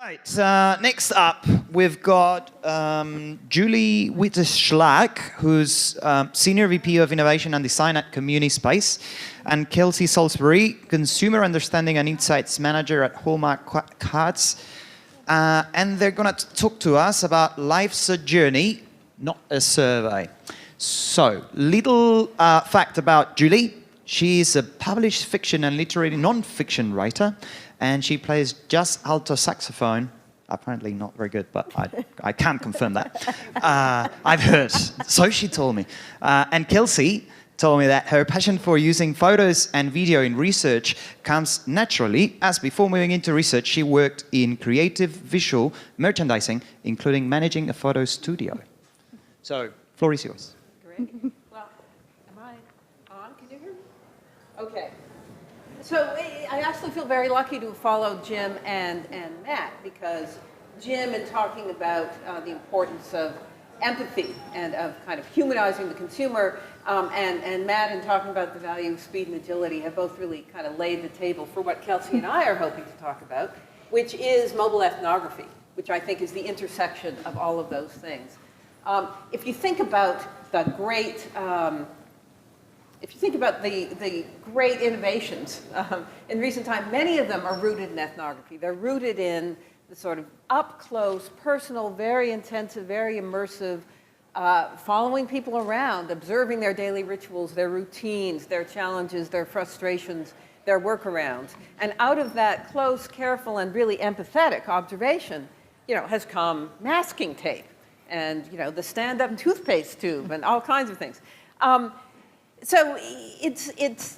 Right, next up, we've got Julie Wittes-Schlack, who's Senior VP of Innovation and Design at Community Space, and Kelsy Saulsbury, Consumer Understanding and Insights Manager at Hallmark Cards. And they're going to talk to us about life's a journey, not a survey. So, little fact about Julie. She's a published fiction and literary non-fiction writer, and she plays jazz alto saxophone. Apparently not very good, but I can't confirm that. I've heard, so she told me. And Kelsy told me that her passion for using photos and video in research comes naturally, as before moving into research, she worked in creative visual merchandising, including managing a photo studio. So, floor is yours. Great. Well, am I on? Can you hear me? Okay. So I actually feel very lucky to have followed Jim and Matt, because Jim, in talking about the importance of empathy and of kind of humanizing the consumer, and Matt, in talking about the value of speed and agility, have both really kind of laid the table for what Kelsy and I are hoping to talk about, which is mobile ethnography, which I think is the intersection of all of those things. If you think about the great innovations in recent time, many of them are rooted in ethnography. They're rooted in the sort of up-close, personal, very intensive, very immersive, following people around, observing their daily rituals, their routines, their challenges, their frustrations, their workarounds. And out of that close, careful, and really empathetic observation, has come masking tape and, the stand-up toothpaste tube and all kinds of things. So it's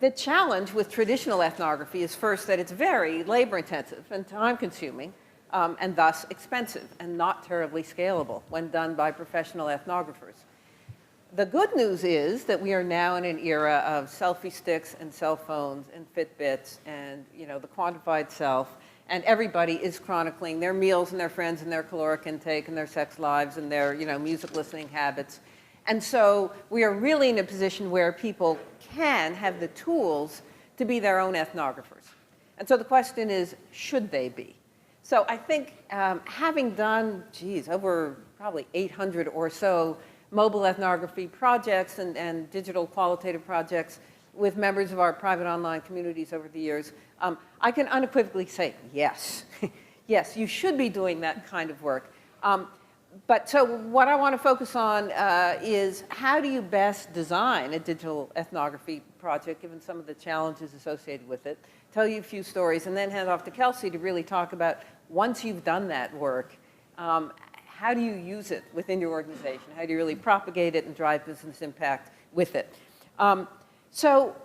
the challenge with traditional ethnography is first that it's very labor-intensive and time-consuming, and thus expensive and not terribly scalable when done by professional ethnographers. The good news is that we are now in an era of selfie sticks and cell phones and Fitbits and the quantified self, and everybody is chronicling their meals and their friends and their caloric intake and their sex lives and their music listening habits. And so we are really in a position where people can have the tools to be their own ethnographers. And so the question is, should they be? So I think having done, over probably 800 or so mobile ethnography projects and digital qualitative projects with members of our private online communities over the years, I can unequivocally say, yes. Yes, you should be doing that kind of work. But so what I want to focus on is how do you best design a digital ethnography project, given some of the challenges associated with it, tell you a few stories, and then hand off to Kelsy to really talk about, once you've done that work, how do you use it within your organization? How do you really propagate it and drive business impact with it? So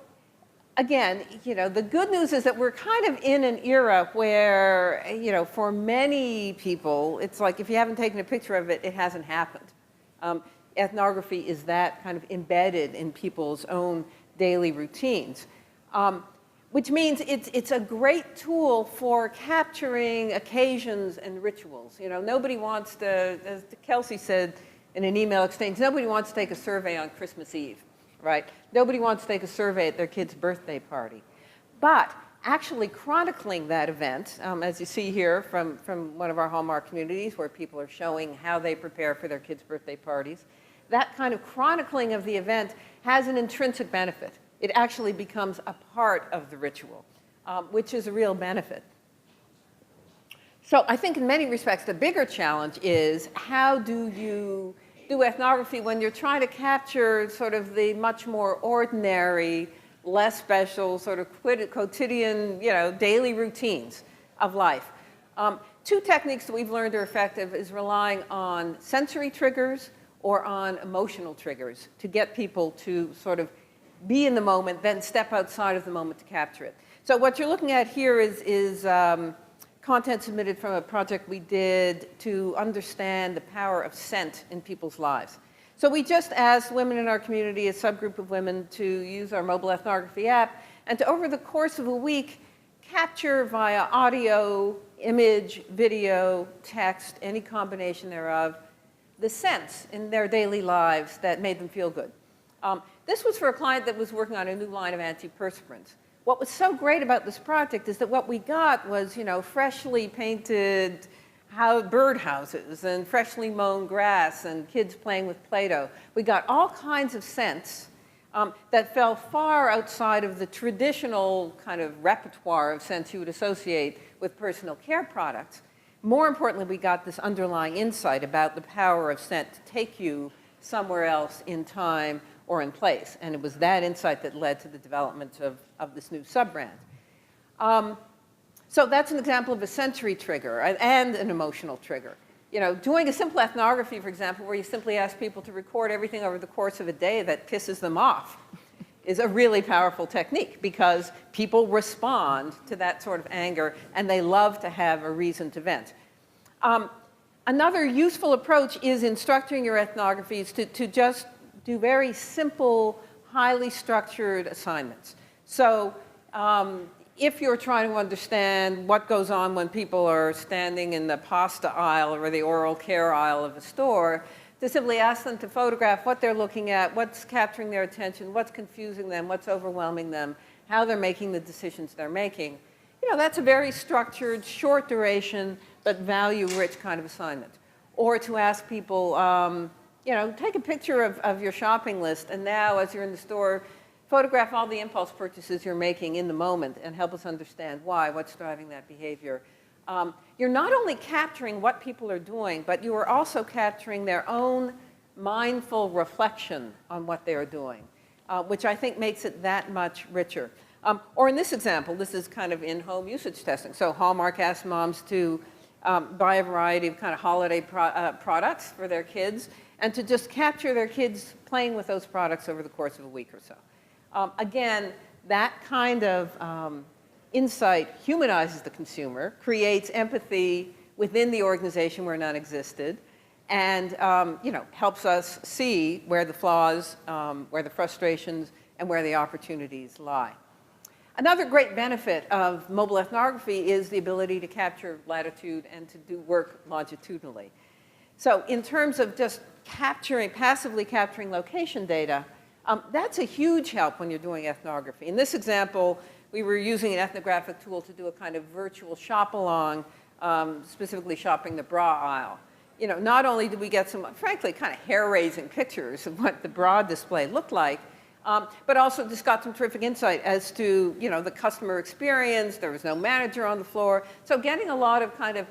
again, the good news is that we're kind of in an era where, for many people, it's like if you haven't taken a picture of it, it hasn't happened. Ethnography is that kind of embedded in people's own daily routines, which means it's a great tool for capturing occasions and rituals. Nobody wants to, as Kelsy said in an email exchange, nobody wants to take a survey on Christmas Eve. Right? Nobody wants to take a survey at their kid's birthday party. But actually chronicling that event, as you see here from one of our Hallmark communities where people are showing how they prepare for their kids' birthday parties, that kind of chronicling of the event has an intrinsic benefit. It actually becomes a part of the ritual, which is a real benefit. So I think in many respects the bigger challenge is, how do you do ethnography when you're trying to capture sort of the much more ordinary, less special, sort of quotidian, daily routines of life. Two techniques that we've learned are effective is relying on sensory triggers or on emotional triggers to get people to sort of be in the moment, then step outside of the moment to capture it. So what you're looking at here is content submitted from a project we did to understand the power of scent in people's lives. So we just asked women in our community, a subgroup of women, to use our mobile ethnography app and to, over the course of a week, capture via audio, image, video, text, any combination thereof, the scents in their daily lives that made them feel good. This was for a client that was working on a new line of antiperspirants, what was so great about this project is that what we got was, freshly painted birdhouses and freshly mown grass and kids playing with Play-Doh. We got all kinds of scents that fell far outside of the traditional kind of repertoire of scents you would associate with personal care products. More importantly, we got this underlying insight about the power of scent to take you somewhere else in time or in place. And it was that insight that led to the development of this new sub-brand. So that's an example of a sensory trigger and an emotional trigger. Doing a simple ethnography, for example, where you simply ask people to record everything over the course of a day that pisses them off is a really powerful technique because people respond to that sort of anger and they love to have a reason to vent. Another useful approach is in structuring your ethnographies to just do very simple, highly structured assignments. So if you're trying to understand what goes on when people are standing in the pasta aisle or the oral care aisle of a store, to simply ask them to photograph what they're looking at, what's capturing their attention, what's confusing them, what's overwhelming them, how they're making the decisions they're making. That's a very structured, short duration, but value-rich kind of assignment. Or to ask people, take a picture of your shopping list, and now as you're in the store, photograph all the impulse purchases you're making in the moment and help us understand why, what's driving that behavior. You're not only capturing what people are doing, but you are also capturing their own mindful reflection on what they are doing, which I think makes it that much richer. Or in this example, this is kind of in-home usage testing. So Hallmark asked moms to buy a variety of kind of holiday products for their kids and to just capture their kids playing with those products over the course of a week or so. Again, that kind of insight humanizes the consumer, creates empathy within the organization where none existed, and helps us see where the flaws, where the frustrations, and where the opportunities lie. Another great benefit of mobile ethnography is the ability to capture latitude and to do work longitudinally. So in terms of just passively capturing location data, that's a huge help when you're doing ethnography. In this example, we were using an ethnographic tool to do a kind of virtual shop-along, specifically shopping the bra aisle. Not only did we get some, frankly, kind of hair-raising pictures of what the bra display looked like, but also just got some terrific insight as to, the customer experience. There was no manager on the floor. So getting a lot of kind of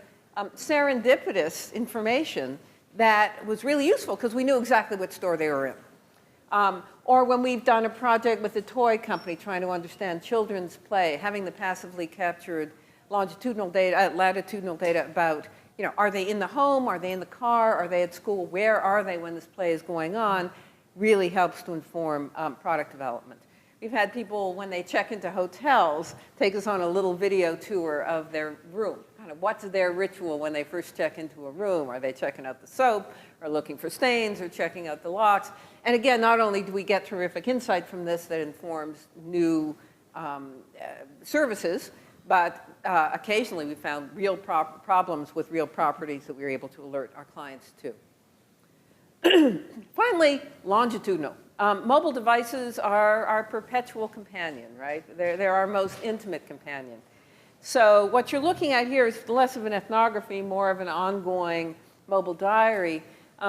serendipitous information that was really useful because we knew exactly what store they were in. Or when we've done a project with a toy company trying to understand children's play, having the passively captured latitudinal data about, are they in the home, are they in the car, are they at school, where are they when this play is going on, really helps to inform product development. We've had people, when they check into hotels, take us on a little video tour of their room. Kind of what's their ritual when they first check into a room? Are they checking out the soap, or looking for stains, or checking out the locks? And again, not only do we get terrific insight from this that informs new services, but occasionally we found real problems with real properties that we were able to alert our clients to. Finally, longitudinal. Mobile devices are our perpetual companion, right? They're our most intimate companion. So what you're looking at here is less of an ethnography, more of an ongoing mobile diary.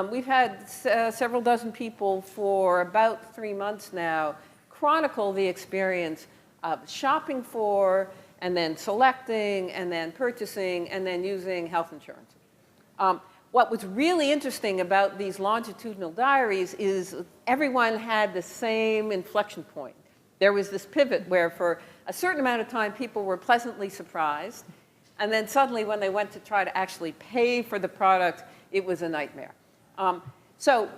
We've had several dozen people for about 3 months now chronicle the experience of shopping for, and then selecting, and then purchasing, and then using health insurance. What was really interesting about these longitudinal diaries is everyone had the same inflection point. There was this pivot where for a certain amount of time people were pleasantly surprised, and then suddenly when they went to try to actually pay for the product, it was a nightmare. So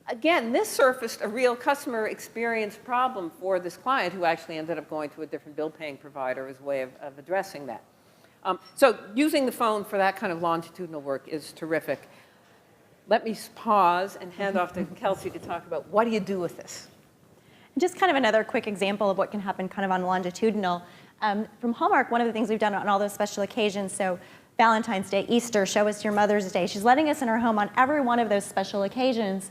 again, this surfaced a real customer experience problem for this client who actually ended up going to a different bill paying provider as a way of addressing that. So using the phone for that kind of longitudinal work is terrific. Let me pause and hand off to Kelsy to talk about what do you do with this? Just kind of another quick example of what can happen kind of on longitudinal. From Hallmark, one of the things we've done on all those special occasions, so Valentine's Day, Easter, show us your Mother's Day, she's letting us in her home on every one of those special occasions.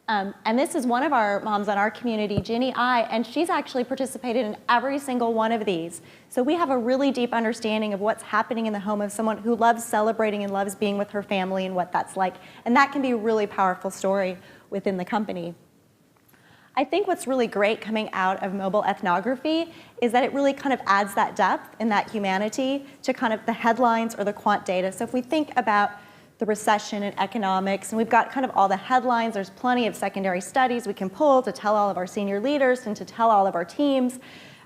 And this is one of our moms on our community, Ginny I, and she's actually participated in every single one of these. So we have a really deep understanding of what's happening in the home of someone who loves celebrating and loves being with her family and what that's like. And that can be a really powerful story within the company. I think what's really great coming out of mobile ethnography is that it really kind of adds that depth and that humanity to kind of the headlines or the quant data. So if we think about the recession and economics, and we've got kind of all the headlines. There's plenty of secondary studies we can pull to tell all of our senior leaders and to tell all of our teams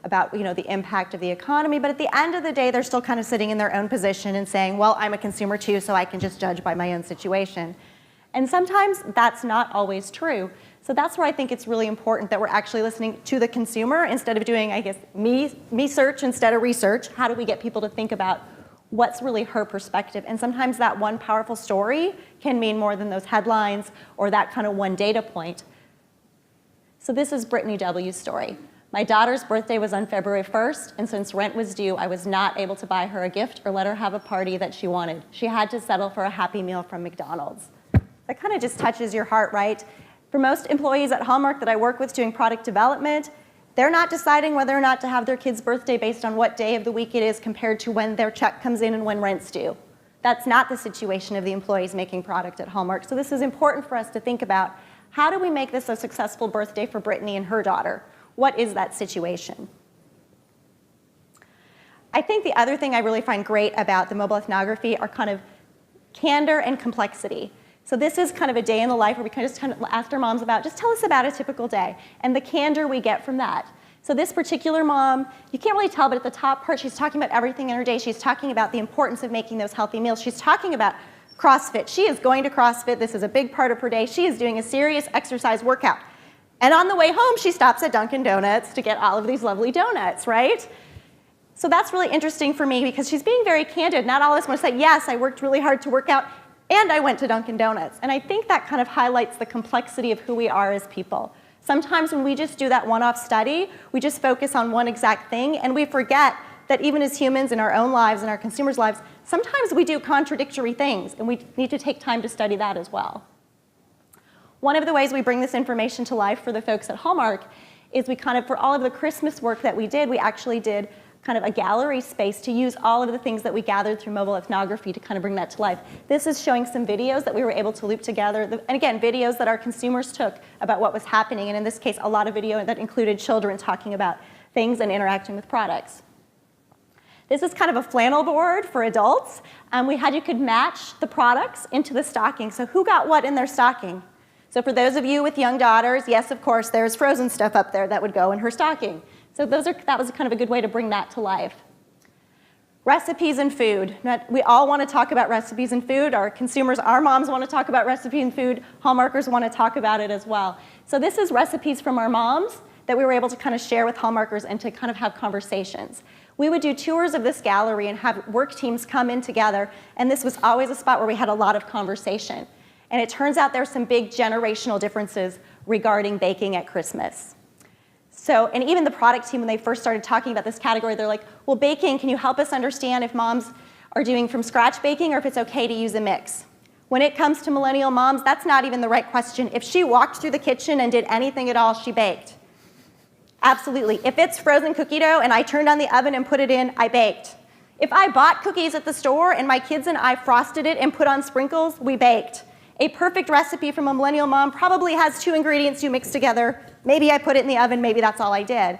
about the impact of the economy. But at the end of the day, they're still kind of sitting in their own position and saying, well, I'm a consumer too, so I can just judge by my own situation. And sometimes that's not always true. So that's where I think it's really important that we're actually listening to the consumer instead of doing, I guess, me search instead of research. How do we get people to think about what's really her perspective? And sometimes that one powerful story can mean more than those headlines or that kind of one data point. So this is Brittany W.'s story. My daughter's birthday was on February 1st, and since rent was due, I was not able to buy her a gift or let her have a party that she wanted. She had to settle for a Happy Meal from McDonald's. That kind of just touches your heart, right? For most employees at Hallmark that I work with doing product development, they're not deciding whether or not to have their kid's birthday based on what day of the week it is compared to when their check comes in and when rent's due. That's not the situation of the employees making product at Hallmark. So this is important for us to think about. How do we make this a successful birthday for Brittany and her daughter? What is that situation? I think the other thing I really find great about the mobile ethnography are kind of candor and complexity. So this is kind of a day in the life where we kind of asked our moms about, just tell us about a typical day, and the candor we get from that. So this particular mom, you can't really tell, but at the top part, she's talking about everything in her day. She's talking about the importance of making those healthy meals. She's talking about CrossFit. She is going to CrossFit. This is a big part of her day. She is doing a serious exercise workout. And on the way home, she stops at Dunkin Donuts to get all of these lovely donuts, right? So that's really interesting for me because she's being very candid. Not all of us want to say, yes, I worked really hard to work out, and I went to Dunkin Donuts. And I think that kind of highlights the complexity of who we are as people. Sometimes when we just do that one-off study, we just focus on one exact thing, and we forget that even as humans in our own lives and our consumers' lives, sometimes we do contradictory things, and we need to take time to study that as well. One of the ways we bring this information to life for the folks at Hallmark is we kind of, for all of the Christmas work that we did, we actually did kind of a gallery space to use all of the things that we gathered through mobile ethnography to kind of bring that to life. This is showing some videos that we were able to loop together, and again, videos that our consumers took about what was happening, and in this case, a lot of video that included children talking about things and interacting with products. This is kind of a flannel board for adults. You could match the products into the stocking, so who got what in their stocking? So for those of you with young daughters, yes, of course, there's frozen stuff up there that would go in her stocking. So that was kind of a good way to bring that to life. Recipes and food. We all want to talk about recipes and food. Our consumers, our moms want to talk about recipe and food. Hallmarkers want to talk about it as well. So this is recipes from our moms that we were able to kind of share with Hallmarkers and to kind of have conversations. We would do tours of this gallery and have work teams come in together, and this was always a spot where we had a lot of conversation. And it turns out there's some big generational differences regarding baking at Christmas. So, and even the product team, when they first started talking about this category, they're like, well, baking, can you help us understand if moms are doing from scratch baking or if it's okay to use a mix? When it comes to millennial moms, that's not even the right question. If she walked through the kitchen and did anything at all, she baked. Absolutely. If it's frozen cookie dough and I turned on the oven and put it in, I baked. If I bought cookies at the store and my kids and I frosted it and put on sprinkles, we baked. A perfect recipe from a millennial mom probably has 2 ingredients you mix together. Maybe I put it in the oven, maybe that's all I did.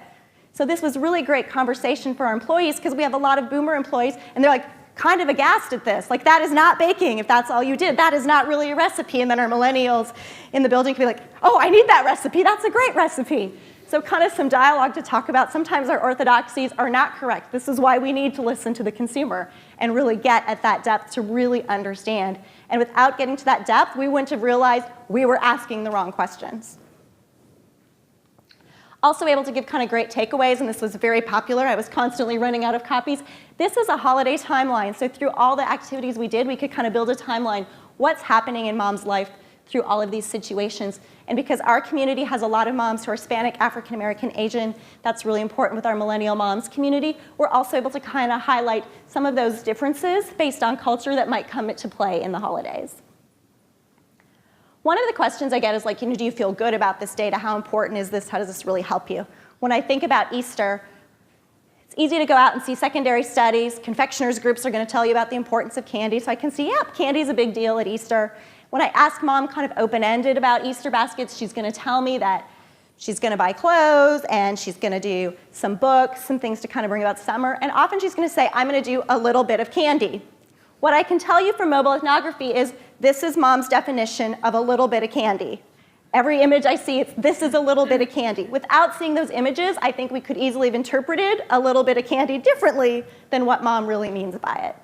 So this was really great conversation for our employees because we have a lot of boomer employees and they're like kind of aghast at this. Like, that is not baking if that's all you did. That is not really a recipe. And then our millennials in the building can be like, oh, I need that recipe. That's a great recipe. So kind of some dialogue to talk about. Sometimes our orthodoxies are not correct. This is why we need to listen to the consumer and really get at that depth to really understand. And without getting to that depth, we wouldn't have realized we were asking the wrong questions. Also able to give kind of great takeaways, and this was very popular. I was constantly running out of copies. This is a holiday timeline. So through all the activities we did, we could kind of build a timeline. What's happening in mom's life through all of these situations? And because our community has a lot of moms who are Hispanic, African American, Asian, that's really important with our millennial moms community, we're also able to kind of highlight some of those differences based on culture that might come into play in the holidays. One of the questions I get is like, do you feel good about this data? How important is this? How does this really help you? When I think about Easter, it's easy to go out and see secondary studies. Confectioners groups are going to tell you about the importance of candy. So I can see, yeah, candy's a big deal at Easter. When I ask mom kind of open-ended about Easter baskets, she's going to tell me that she's going to buy clothes and she's going to do some books, some things to kind of bring about summer. And often she's going to say, I'm going to do a little bit of candy. What I can tell you from mobile ethnography is this is mom's definition of a little bit of candy. Every image I see, it's this is a little bit of candy. Without seeing those images, I think we could easily have interpreted a little bit of candy differently than what mom really means by it.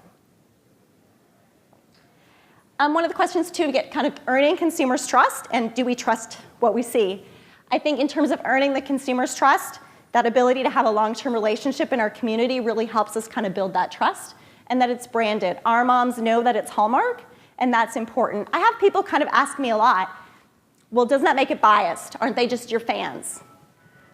One of the questions, too, to get kind of earning consumers' trust, and do we trust what we see? I think in terms of earning the consumer's trust, that ability to have a long-term relationship in our community really helps us kind of build that trust, and that it's branded. Our moms know that it's Hallmark, and that's important. I have people kind of ask me a lot, well, doesn't that make it biased? Aren't they just your fans?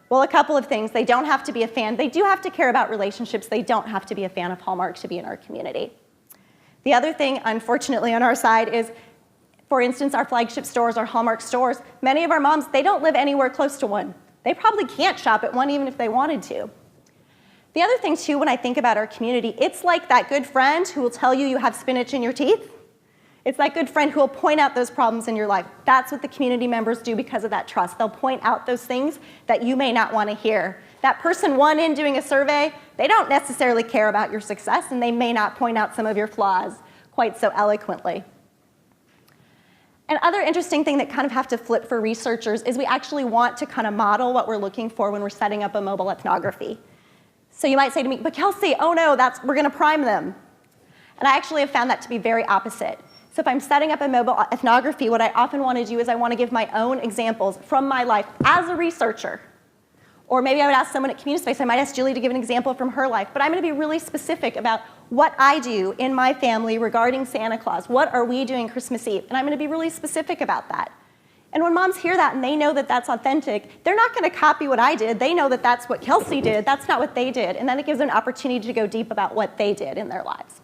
Well, a couple of things. They don't have to be a fan. They do have to care about relationships. They don't have to be a fan of Hallmark to be in our community. The other thing, unfortunately, on our side is, for instance, our flagship stores, our Hallmark stores, many of our moms, they don't live anywhere close to one. They probably can't shop at one even if they wanted to. The other thing, too, when I think about our community, it's like that good friend who will tell you you have spinach in your teeth. It's that good friend who will point out those problems in your life. That's what the community members do because of that trust. They'll point out those things that you may not want to hear. That person one in doing a survey, they don't necessarily care about your success, and they may not point out some of your flaws quite so eloquently. Another interesting thing that kind of have to flip for researchers is we actually want to kind of model what we're looking for when we're setting up a mobile ethnography. So you might say to me, but Kelsy, oh no, we're going to prime them. And I actually have found that to be very opposite. So if I'm setting up a mobile ethnography, what I often want to do is I want to give my own examples from my life as a researcher. Or maybe I would ask someone at Community Space, I might ask Julie to give an example from her life, but I'm going to be really specific about what I do in my family regarding Santa Claus. What are we doing Christmas Eve? And I'm going to be really specific about that. And when moms hear that and they know that that's authentic, they're not going to copy what I did. They know that that's what Kelsy did. That's not what they did. And then it gives them an opportunity to go deep about what they did in their lives.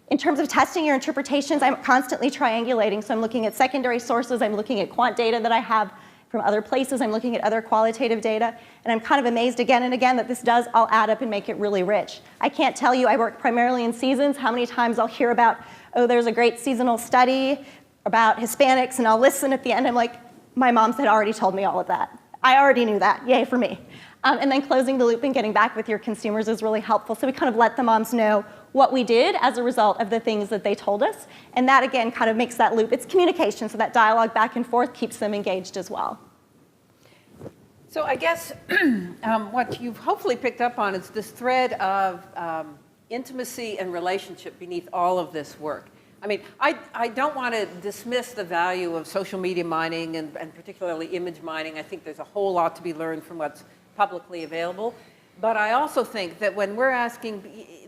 In terms of testing your interpretations, I'm constantly triangulating. So I'm looking at secondary sources. I'm looking at quant data that I have from other places. I'm looking at other qualitative data. And I'm kind of amazed again and again that this does all add up and make it really rich. I can't tell you, I work primarily in seasons, how many times I'll hear about, oh, there's a great seasonal study about Hispanics, and I'll listen at the end. I'm like, my moms had already told me all of that. I already knew that. Yay for me. And then closing the loop and getting back with your consumers is really helpful. So we kind of let the moms know what we did as a result of the things that they told us. And that, again, kind of makes that loop. It's communication, so that dialogue back and forth keeps them engaged as well. So I guess what you've hopefully picked up on is this thread of intimacy and relationship beneath all of this work. I mean, I don't want to dismiss the value of social media mining and particularly image mining. I think there's a whole lot to be learned from what's publicly available. But I also think that when we're asking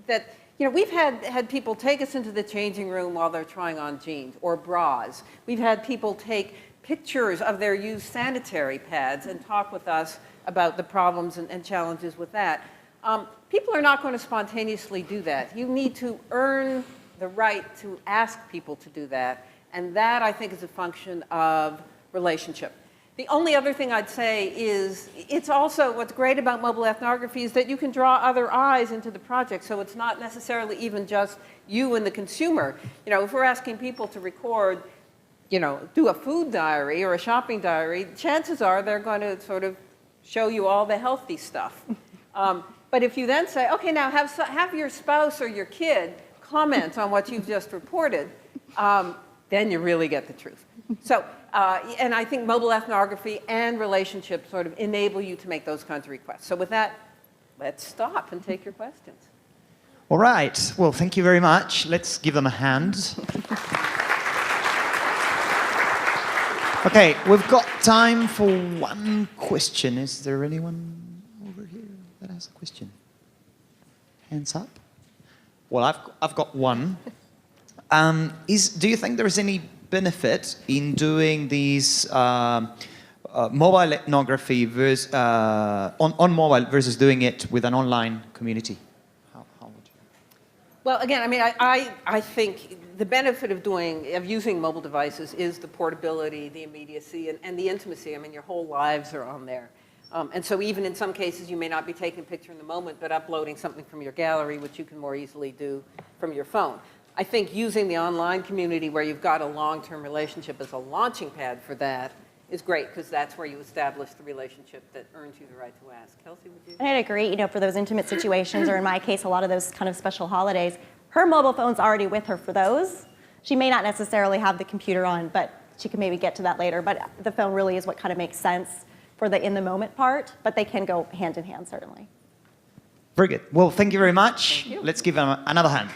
that, we've had people take us into the changing room while they're trying on jeans or bras. We've had people take pictures of their used sanitary pads and talk with us about the problems and challenges with that. People are not going to spontaneously do that. You need to earn the right to ask people to do that. And that, I think, is a function of relationship. The only other thing I'd say is it's also what's great about mobile ethnography is that you can draw other eyes into the project. So it's not necessarily even just you and the consumer. If we're asking people to record, do a food diary or a shopping diary, chances are they're going to sort of show you all the healthy stuff. But if you then say, okay, now have your spouse or your kid comment on what you've just reported, then you really get the truth. So, and I think mobile ethnography and relationships sort of enable you to make those kinds of requests. So with that, let's stop and take your questions. All right. Well, thank you very much. Let's give them a hand. Okay, we've got time for one question. Is there anyone over here that has a question? Hands up. Well, I've got one. Do you think there is any benefit in doing these mobile ethnography versus, on mobile versus doing it with an online community? How would you? Well, again, I mean, I think the benefit of using mobile devices is the portability, the immediacy, and the intimacy. I mean, your whole lives are on there. And so even in some cases, you may not be taking a picture in the moment, but uploading something from your gallery, which you can more easily do from your phone. I think using the online community where you've got a long-term relationship as a launching pad for that is great, because that's where you establish the relationship that earns you the right to ask. Kelsey, would you? And I'd agree, for those intimate situations, or in my case, a lot of those kind of special holidays, her mobile phone's already with her for those. She may not necessarily have the computer on, but she can maybe get to that later. But the phone really is what kind of makes sense for the in-the-moment part, but they can go hand in hand, certainly. Very good. Well, thank you very much. Thank you. Let's give them another hand.